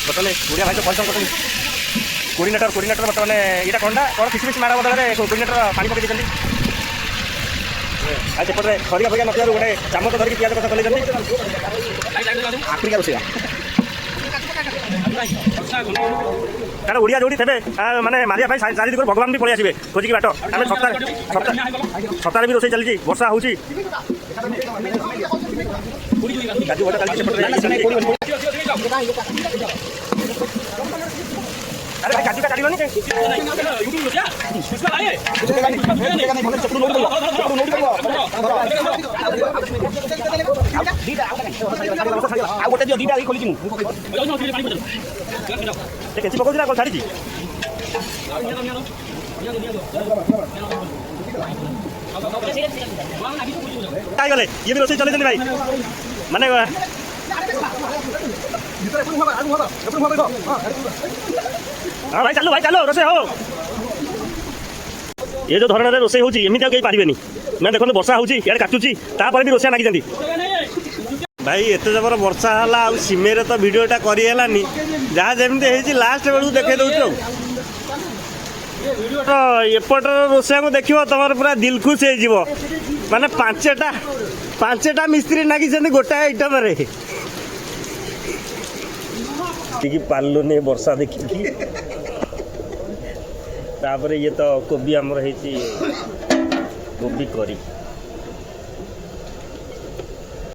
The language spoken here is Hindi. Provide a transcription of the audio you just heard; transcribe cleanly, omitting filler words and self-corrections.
बर्तमान ओडिया भाई तो परिश्रम कर कोर्डिनेटर बर्तमान यहाँ कौन कौन किसी मारा बदल में कोर्डिनेटर पानी पकई देते आज सेपटे खरिया फरिया नथिबार गोटे चामच धरिक पियाज कथा चलते आफ्रिका रोषेया कारण ओडिया जो थे माने मारिया चारिदी भगवान भी पलि आसवे खोजिक बाट आम सप्ताह भी रोषे चलती वर्षा हो अरे भाई काजू का काटलो नहीं गोटे दियो दीटा खोली कैसी पकाऊ ना छाड़ी गले ये भी रोषे चले भाई माने हाँ भाई चलो रोषे हो ये जो धरण रोषे होती एमती कहीं पारे मैं देखो वर्षा होती काटुची तापर भी रोषिया नागी भाई एत जबर वर्षा है सीमेर तो भिडटा करनी जहाँ जमी लास्ट बेलू देखे दौर एपटर रोषिया को देख तुम पूरा दिल खुश हो माने पांचटा मिस्त्री नागी गोटाए आइटम पार्लुनि वर्षा देखिकी तापर ये तो कोबी आमर कोबी करी